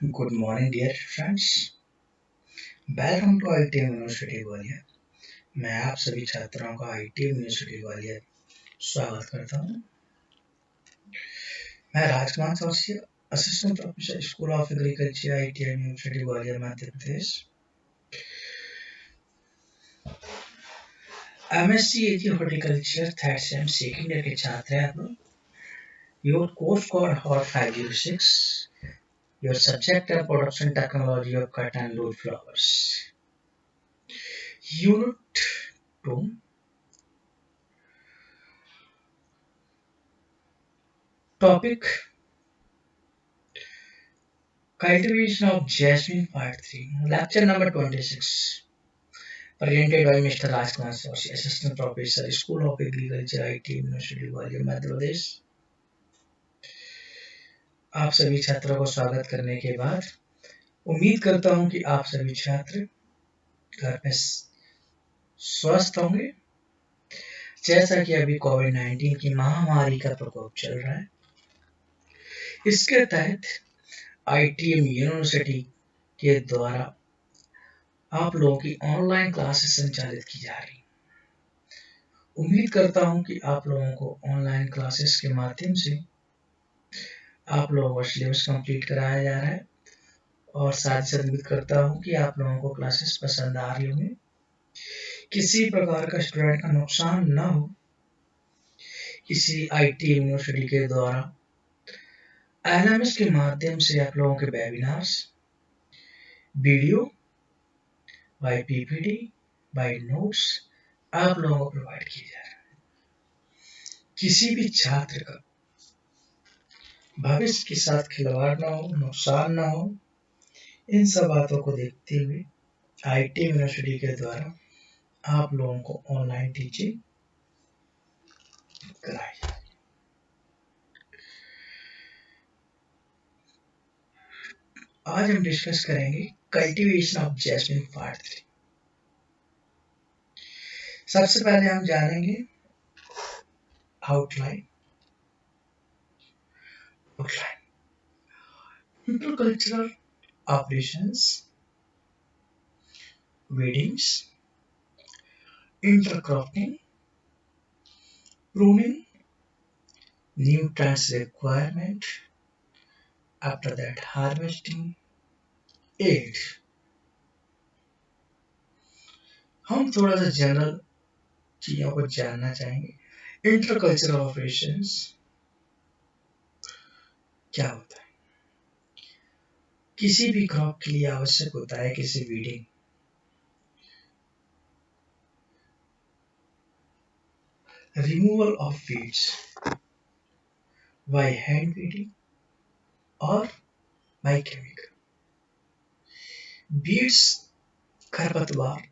Good morning dear friends. Welcome to ITM university Gwalior. मैं आप सभी छात्रों का आईटीएम यूनिवर्सिटी ग्वालियर स्वागत करता हूं। मैं Rajkumar Chaurasia, assistant professor, school of agriculture, ITM university Gwalior, Madhya Pradesh. MSc agri horticulture third sem second year के छात्र हैं आप लोग। Your course code hort 506। Your subject है production technology of cut and loose flowers. Unit 2। Topic Cultivation of Jasmine Part 3, Lecture number 26, presented by Mr. Rajkumar Soshi, Assistant Professor, School of Agriculture, IT, University Gwalior, Madhya Pradesh. आप सभी छात्रों को स्वागत करने के बाद उम्मीद करता हूं कि आप सभी छात्र घर में स्वस्थ होंगे। जैसा कि अभी कोविड-19 की महामारी का प्रकोप चल रहा है, इसके तहत आईटीएम यूनिवर्सिटी के द्वारा आप लोगों की ऑनलाइन क्लासेस संचालित की जा रही। उम्मीद करता हूं कि आप लोगों को ऑनलाइन क्लासेस के माध्यम से आप लोगों को सिलेबस कंप्लीट कराया जा रहा है और साथ ही साथ उम्मीद करता हूं कि आप लोगों को क्लासेस पसंद आ रही होंगी। किसी प्रकार का स्टूडेंट का नुकसान ना हो, किसी आईटी यूनिवर्सिटी के द्वारा एलएमएस के माध्यम से आप लोगों के webinars, video, by PPT, by notes आप लोगों को प्रोवाइड किए जा रहे हैं। किसी भी छात्र का भविष्य के साथ खिलवाड़ ना हो, नुकसान ना हो, इन सब बातों को देखते हुए आईटी यूनिवर्सिटी के द्वारा आप लोगों को ऑनलाइन टीचिंग कराई जाए। आज हम डिस्कस करेंगे कल्टीवेशन ऑफ जैस्मिन पार्ट 3। सबसे पहले हम जानेंगे outline. Intercultural operations, weedings, intercropping, pruning, nutrients requirement, after that harvesting, aid। हम थोड़ा सा जनरल चीजों को जानना चाहेंगे। इंटरकल्चरल ऑपरेशंस क्या होता है? किसी भी क्रॉप के लिए आवश्यक होता है किसी weeding, removal of weeds by hand weeding और बाय केमिकल। वीड्स, खरपतवार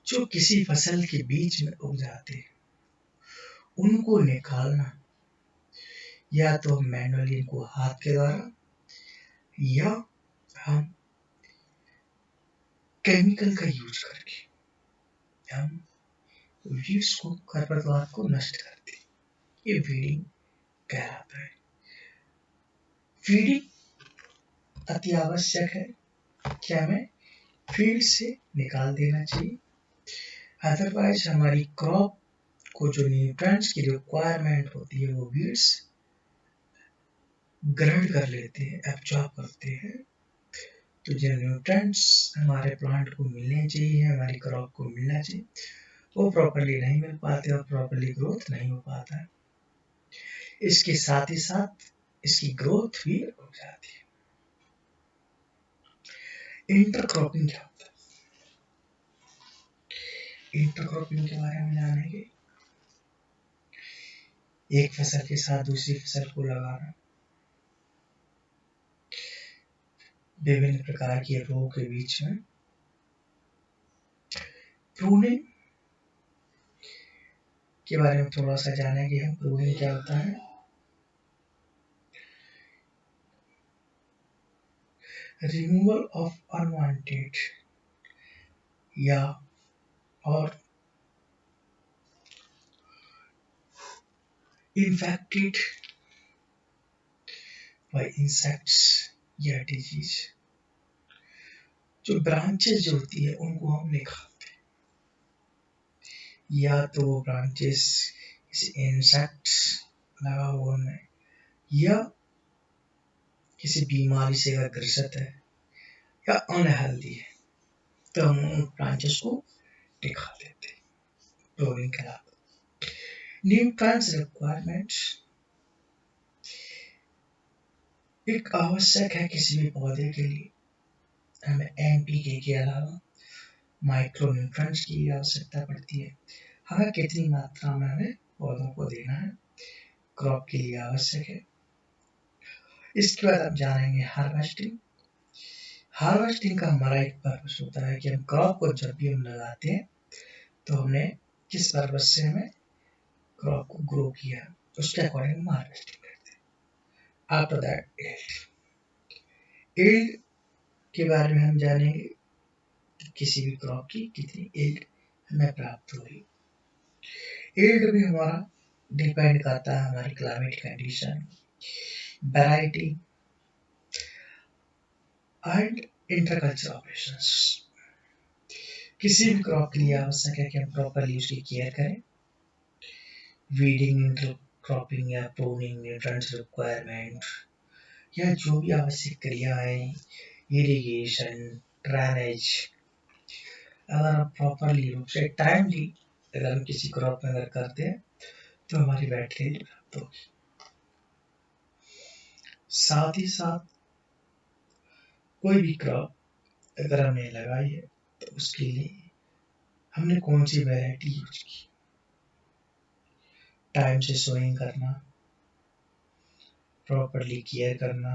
जो किसी फसल के बीच में उग जाते हैं, उनको निकालना या तो मैनुअली को हाथ के द्वारा या हम केमिकल का यूज करके हम वीड्स को, खरपतवार को नष्ट करते हैं। ये वीडिंग कहलाता है। फीडिंग अति आवश्यक है कि हमें फील्ड से निकाल देना चाहिए, अदरवाइज हमारी क्रॉप को जो न्यूट्रिएंट्स की रिक्वायरमेंट होती है वो वीड्स ग्रहण कर लेते हैं, एब्जॉर्ब करते हैं। तो जो न्यूट्रिएंट्स हमारे प्लांट को मिलने चाहिए, हमारी क्रॉप को मिलना चाहिए, वो प्रॉपर्ली नहीं मिल पाते और प्रॉपर्ली ग्रोथ नहीं हो पाता है। इसके साथ ही साथ इसकी ग्रोथ भी रुक जाती है। इंटरक्रॉपिंग क्या होता है? इंटरक्रॉपिंग के बारे में जानेंगे। एक फसल के साथ दूसरी फसल को लगाना, विभिन्न प्रकार के रोग के बीच में। प्रूनिंग के बारे में थोड़ा सा जानेंगे हम। प्रूनिंग क्या होता है? रिमूवल ऑफ अनवांटेड या और infected by insects या डिजीज। जो ब्रांचेस जो होती है उनको हम नहीं खाते, या तो वो ब्रांचेस किसी इंसेक्ट्स लगा हुआ है या किसी बीमारी से अगर ग्रसित है या अनहेल्दी है तो हम उन ब्रांचेस को दिखा देते हैं। प्रूनिंग के अलावा न्यूट्रिएंट्स रिक्वायरमेंट्स एक आवश्यक है किसी भी पौधे के लिए। हमें एनपीके के अलावा माइक्रो न्यूट्रिएंट्स की आवश्यकता पड़ती है। हमें कितनी मात्रा में हमें पौधों को देना है क्रॉप के लिए आवश्यक है। इसके बाद हम जानेंगे हार्वेस्टिंग। हार्वेस्टिंग का हमारा एक पर्पस होता है कि हम क्रॉप को जब भी हम लगाते हैं तो हमने किस पर्पस से हमें क्रॉप को ग्रो किया उसके अकॉर्डिंग हम हार्वेस्टिंग करते हैं। आफ्टर दैट यील्ड के बारे में हम जानेंगे कि किसी भी क्रॉप की कितनी यील्ड हमें प्राप्त हो रही। यील्ड भी हमारा डिपेंड करता है हमारी climate condition, variety and interculture operations. किसी भी क्रॉप के लिए आवश्यक है कि हम प्रॉपरली उसकी केयर करें। वीडिंग, इंटरक्रॉपिंग या प्रूनिंग, न्यूट्रिएंट्स रिक्वायरमेंट या जो भी आवश्यक क्रियाएं, इरिगेशन, ड्रेनेज, अगर हम प्रॉपरली रूप से टाइमली अगर हम किसी क्रॉप में अगर करते हैं तो हमारी बैटरी प्राप्त होगी। साथ ही साथ कोई भी क्रॉप अगर हमने लगाई है तो उसके लिए हमने कौन सी वैरायटी यूज की, टाइम से सोइंग करना, प्रॉपरली केयर करना,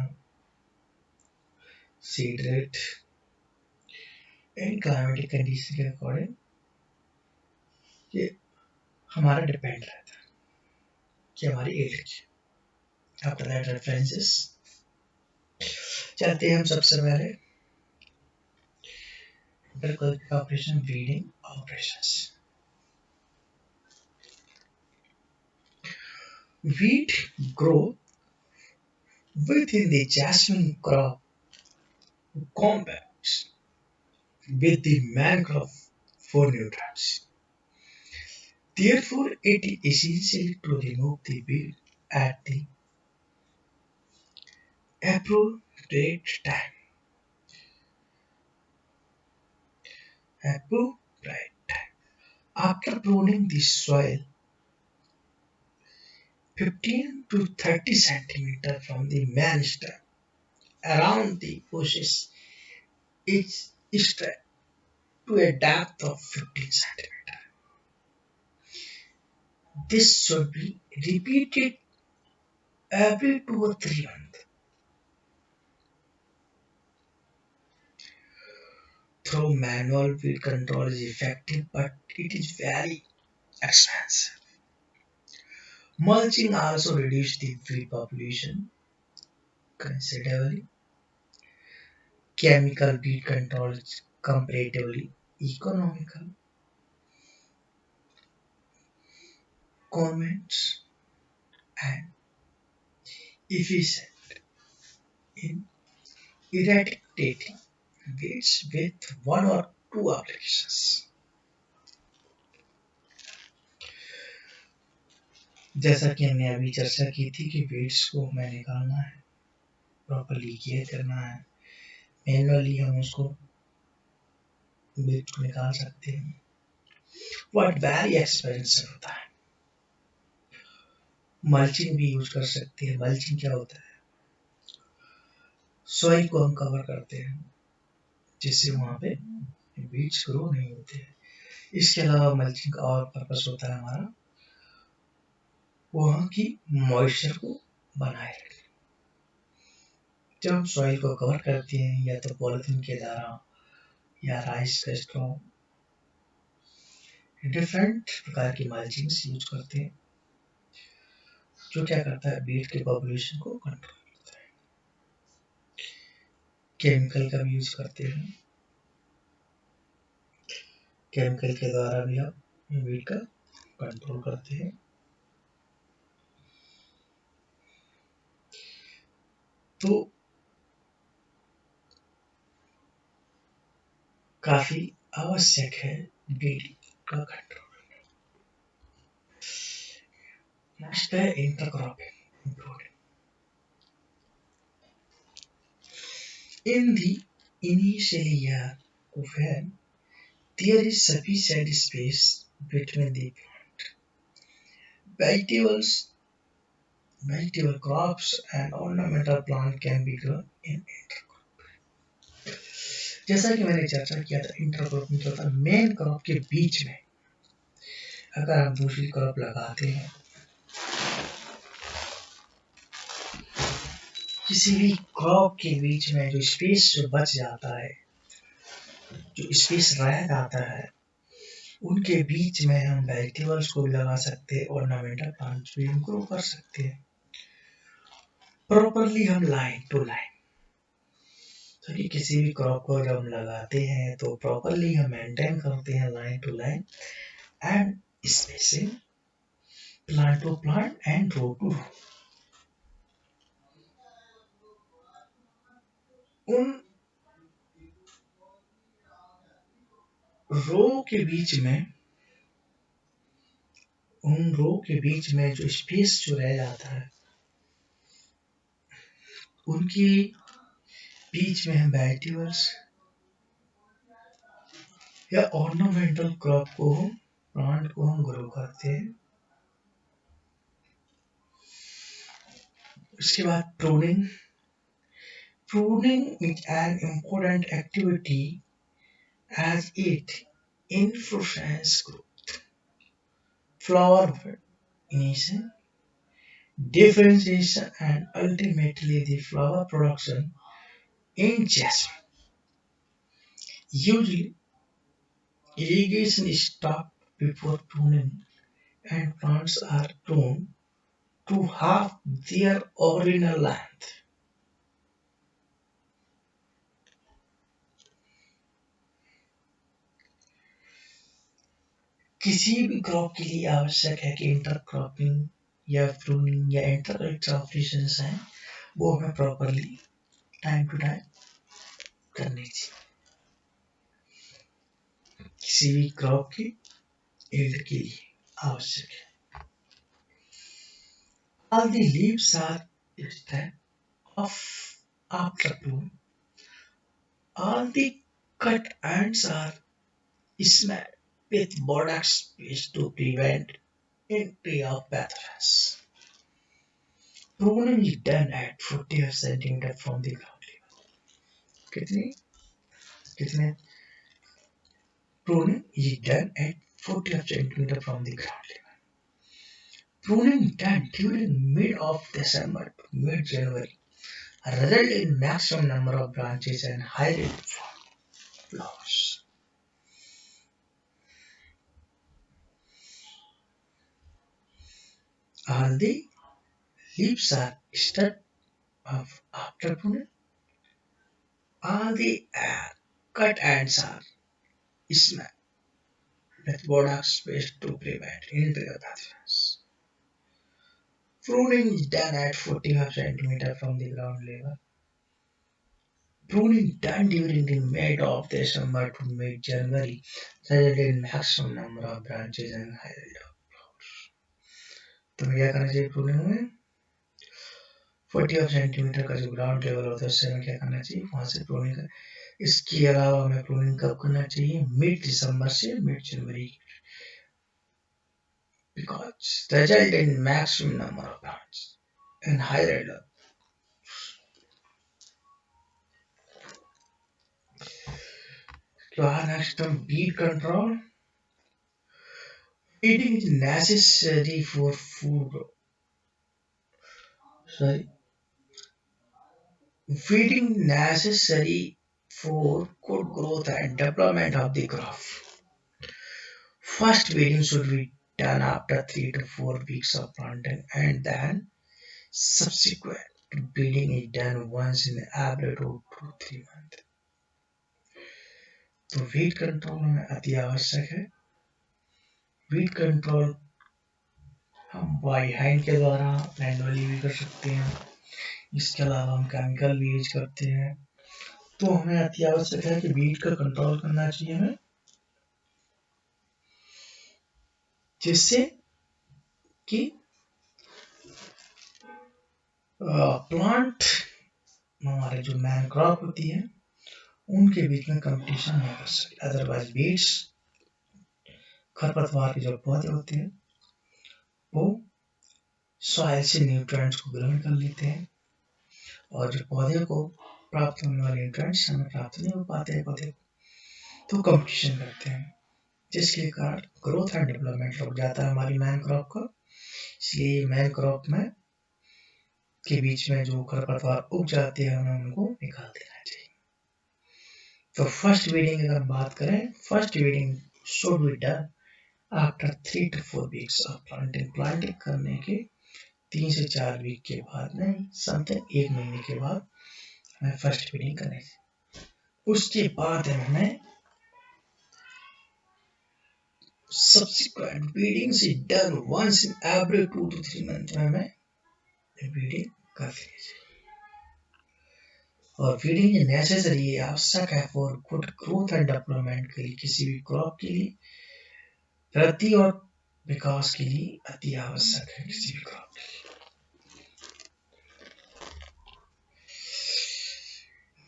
seed rate and climatic condition के अकॉर्डिंग ये हमारा डिपेंड रहता है कि हमारी एज की। आफ्टर दैट रेफरेंसेस चलते हैं हम सबसे पहले operation weeding operations. Wheat grow within the jasmine crop compacts with the mangrove for nutrients. Therefore, it is essential to remove the weed at the appropriate time. Appropriate time. After pruning the soil 15 to 30 centimeter from the main stem around the bushes is extract to a depth of 15 centimeter. This should be repeated every 2 or 3 months. Though manual weed control is effective, but it is very expensive. Mulching also reduces the weed population considerably. Chemical weed control is comparatively economical. Convents and efficient in eradicating weeds with 1 or 2 applications. जैसा कि हमने अभी चर्चा की थी कि weeds को हमें निकालना है, प्रॉपरली केयर करना है, मैनुअली हम उसको weeds को निकाल सकते हैं, बट वेरी एक्सपेंसिव होता है। मल्चिंग भी यूज कर सकते हैं। मल्चिंग क्या होता है, सॉइल को हम कवर करते हैं जिससे वहां पे बीज ग्रो नहीं होते। इसके अलावा मल्चिंग का और पर्पस होता है हमारा वहां की मॉइस्चर को बनाए रखें। जब हम सॉइल को कवर करते हैं या तो पॉलिथीन के द्वारा या राइस का स्ट्रॉ, डिफरेंट प्रकार की मल्चिंग यूज करते हैं जो क्या करता है बीट के पॉपुलेशन को कंट्रोल करता है। केमिकल का भी यूज करते हैं, केमिकल के द्वारा भी हम बीट का कंट्रोल करते हैं। तो काफी आवश्यक है ब्रीडिंग का कंट्रोल। नेक्स्ट है intercropping. In the initial year, when there is sufficient space between the vegetables, vegetable crops and ornamental plant can be grown in intercrop। जैसा कि मैंने चर्चा किया था, इंटरक्रॉपिंग क्या होता है, मेन क्रॉप के बीच में अगर हम दूसरी क्रॉप लगाते हैं, किसी भी क्रॉप के बीच में जो स्पेस जो बच जाता है, जो स्पेस रह जाता है, उनके बीच में हम वेजिटेबल्स को भी लगा सकते हैं, ऑर्नामेंटल प्लांट्स भी हम ग्रो कर सकते हैं। प्रॉपरली हम लाइन टू लाइन, तो कि किसी भी क्रॉप को जब हम लगाते हैं तो प्रॉपरली हम मेंटेन करते हैं line to line and spacing, plant to plant and row to row. उन रो के बीच में, उन रो के बीच में जो स्पेस जो रह जाता है, उनकी बीच में हम वेजिटेबल्स या ऑर्नामेंटल क्रॉप को, प्लांट को हम ग्रो करते हैं। उसके बाद pruning. Pruning is an important activity as it influences growth, flower initiation, differentiation, and ultimately the flower production in jasmine. Usually, irrigation is stopped before pruning, and plants are pruned to half their original length. किसी भी crop के लिए आवश्यक है कि intercropping या pruning या interculture operations हैं, वो हमें प्रॉपरली टाइम टू टाइम करनी चाहिए किसी भी क्रॉप की यील्ड के लिए आवश्यक है। All the leaves are stripped off after pruning. All the cut ends are smeared with borax paste to prevent entry of pathogens. Pruning is done at 40 centimeters from the ground level. कितने Pruning is done at 40 centimeters from the ground level. Pruning done during mid of December to mid January result in maximum number of branches and high rate of flowers. All the leaves are stripped off after pruning. All the cut ends are smeared with borax paste to prevent entry of pathogens. Pruning is done at 45 centimeters from the ground level. Pruning done during the mid of December to mid January resulted in maximum number of branches and high rate of flowers. तो क्या करना चाहिए pruning में? 40 centimetre का जो ground level होता है उससे हमें क्या करना चाहिए, वहां से प्रूनिंग कर। इसके अलावा हमें प्रूनिंग कब करना चाहिए? मिड दिसंबर से mid January, because result in maximum number of plants and high rate of. Next term, weed control. Weeding is necessary for food growth. Feeding necessary for good growth and development of the crop. First weeding should be done after 3 to 4 weeks of planting, and then subsequent weeding is done once in every 2 to 3 months. तो weed control में अति आवश्यक है। Weed control हम by hand के द्वारा manually भी कर सकते हैं, इसके अलावा हम केमिकल भी यूज करते हैं। तो हमें अति आवश्यक है कि बीट का कंट्रोल करना चाहिए हमें, जिससे कि प्लांट हमारे जो मैन क्रॉप होती है उनके बीच में कंपटीशन नहीं कर सके। अदरवाइज बीट्स, खरपतवार के जो पौधे होते हैं वो सॉइल से न्यूट्रिएंट्स को ग्रहण कर लेते हैं और जो पौधे को प्राप्त होने वाले न्यूट्रिएंट्स हमें प्राप्त नहीं हो पाते हैं पौधे को, तो कंपटीशन करते हैं, जिसके कारण ग्रोथ एंड डेवलपमेंट रुक जाता है हमारी मैन क्रॉप का। इसलिए मैन क्रॉप में के बीच में जो खरपतवार उग जाते हैं हमें उनको निकाल देना चाहिए। तो फर्स्ट वीडिंग अगर हम बात करें, first weeding should be done after 3 to 4 weeks of planting. Planting करने के 3 से 4 वीक के बाद, नहीं समथिंग 1 महीने के बाद हमें फर्स्ट वीडिंग करनी चाहिए। उसके बाद हमें subsequent weedings is done once in every 2 to 3 months में हमें वीडिंग कर देनी चाहिए। और फीडिंग नेसेसरी है, आवश्यक है for good growth and development के लिए, किसी भी क्रॉप के लिए वृद्धि और विकास के लिए अति आवश्यक है किसी भी क्रॉप के लिए।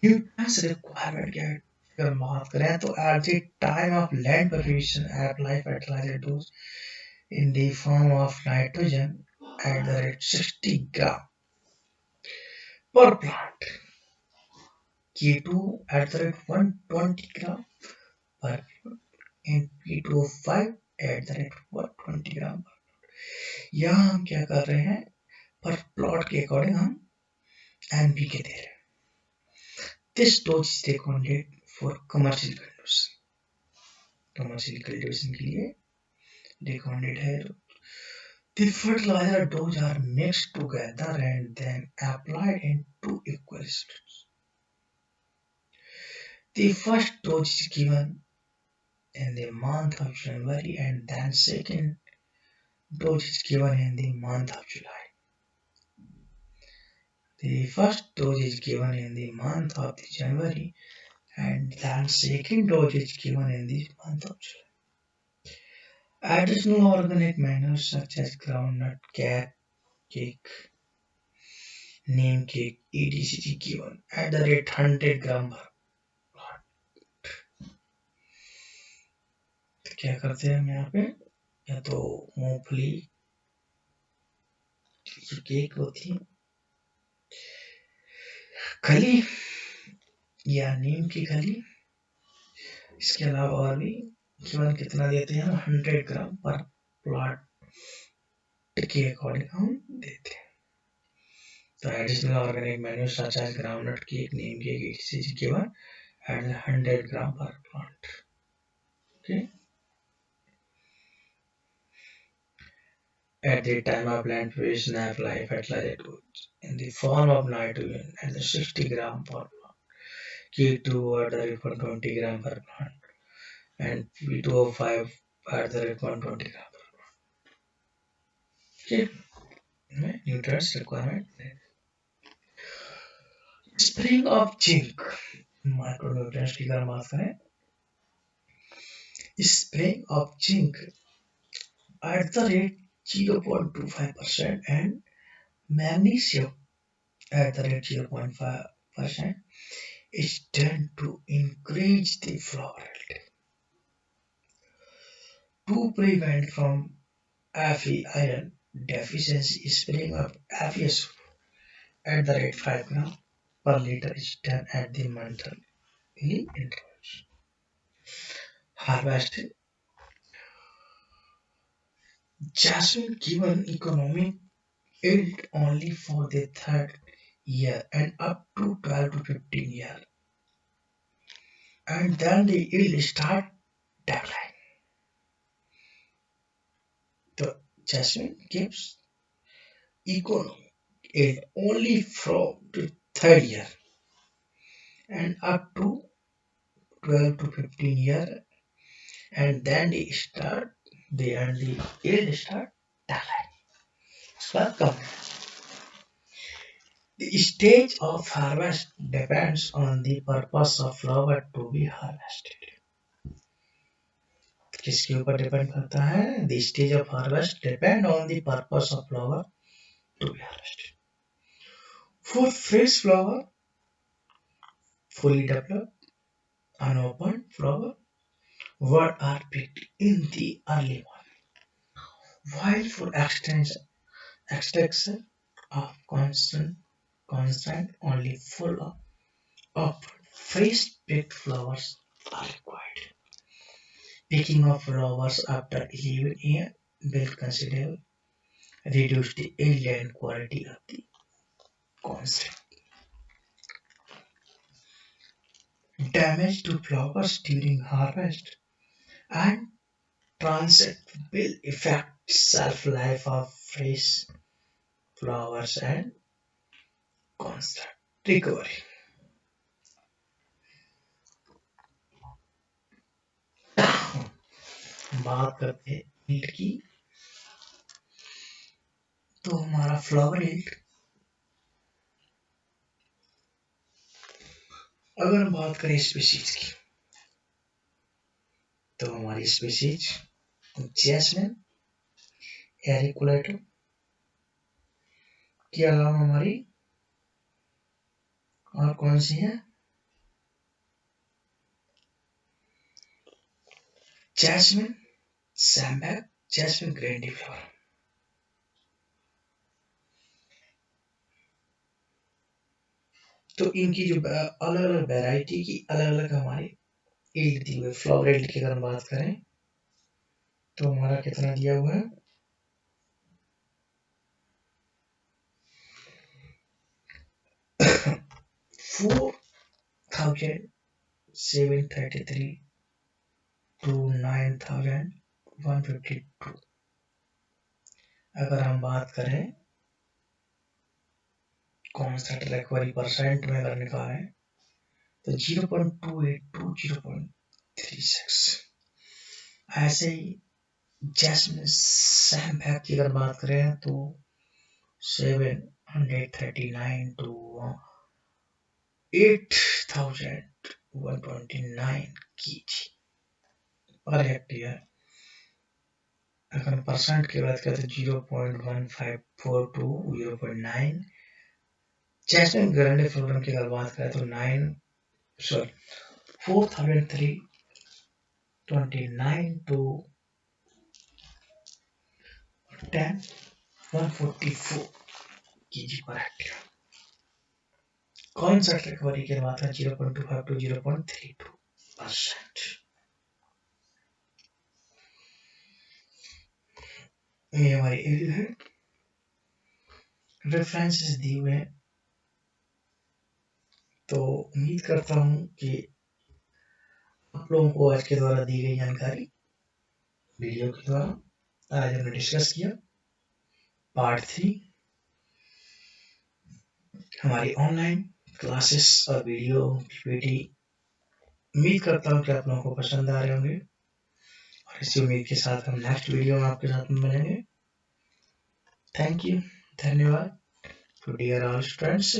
न्यूट्रिएंट्स रिक्वायरमेंट की अगर बात करें तो at the time of land preparation apply fertiliser dose in the form of nitrogen at the rate 60 gram per plant, K2 at the rate 120 gram per plot and P2O5 at the rate 120 gram per plot। यहाँ हम क्या कर रहे हैं, पर plot के according हम NPK दे रहे हैं। This dose is recommended for commercial cultivation। commercial cultivation के लिए recommended है। The fertilizer dose are mixed together and then applied in 2 equal splits। The first dose is given in the month of January and then second dose is given in the month of July। The first dose is given in the month of the January and then second dose is given in the month of July। Additional organic manures such as groundnut, cake, neem cake, etc. given at the rate 100 gram per plot। तो क्या करते हैं हम यहाँ पे, या तो मूंगफली की केक होती है, खली या नीम की खली, इसके अलावा और भी केवल कितना देते हैं हम, 100 ग्राम पर प्लॉट के अकॉर्डिंग हम देते हैं। तो additional organic manure such as groundnut cake, neem cake, etc. केवल at 100 gram per plant. Okay, at the time of plant preparation apply fertilizer dose in the form of nitrogen at the 60 gram per plant, K2 at the rate 120 gram per plant and P2O5 at the rate 120 gram per plant। Okay, nutrients requirement। Spraying of zinc, micronutrients की अगर बात करें, spraying of zinc at the rate 0.25% and magnesium at the rate 0.5% is done to increase the florality to prevent from Fe iron deficiency। spraying of FeS at the rate 5 gram per liter is done at the monthly intervals। Harvesting jasmine given economic yield only for the third year and up to 12 to 15 years, and then the yield start declining। The jasmine gives economic yield only from the third year and up to 12 to 15 years, and then the yield start declining। इसका कम है। The stage of harvest depends on the purpose of flower to be harvested. किसके ऊपर depend करता है? The stage of harvest depend on the purpose of flower to be harvested. For fresh flower, fully developed, unopened flower, what are picked in the early morning. While for extraction of constant only full of fresh picked flowers are required. Picking of flowers after 11 a.m. will considerably reduce the yield and quality of the concentrate. Damage to flowers during harvest and transit will affect shelf life of fresh flowers and constant recovery. बात करते हैं yield की, तो हमारा flower yield, अगर हम बात करें स्पीशीज की, तो हमारी स्पीशीज जैस्मिन, एरिकुलेटो के अलावा हमारी और कौन सी है? Jasmine, sambac, jasmine grandiflora. तो इनकी जो अलग अलग वैरायटी की अलग अलग हमारी यील्ड दी हुई है। फ्लावर यील्ड की अगर हम बात करें तो हमारा कितना दिया हुआ है? 4733 to 9152। अगर हम बात करें कॉन्स्टेंट रिकवरी परसेंट में अगर निकालें तो 0.28 to 0.36। ऐसे ही जैस्मिन सैमबैक की अगर बात करें तो 739 to 8129 kg पर हेक्टेयर। अगर हम परसेंट की बात करें तो 0.1542 to 0.9। जैस्मिन ग्रैंडिफ्लोरम की अगर बात करें तो 4329 to 10144 kg per hectare. Consent recovery की बात है 0.25 to 0.32%। ये हमारी एरिया है, रेफरेंसेस दिए हुए हैं। तो उम्मीद करता हूं कि आप लोगों को आज के द्वारा दी गई जानकारी वीडियो के द्वारा आज हमने डिस्कस किया पार्ट 3 हमारी ऑनलाइन क्लासेस और वीडियो पीपीटी। उम्मीद करता हूं कि आप लोगों को पसंद आ रहे होंगे और इसी उम्मीद के साथ हम नेक्स्ट वीडियो में आपके साथ मिलेंगे। थैंक यू, धन्यवाद टू डियर ऑल स्टूडेंट्स।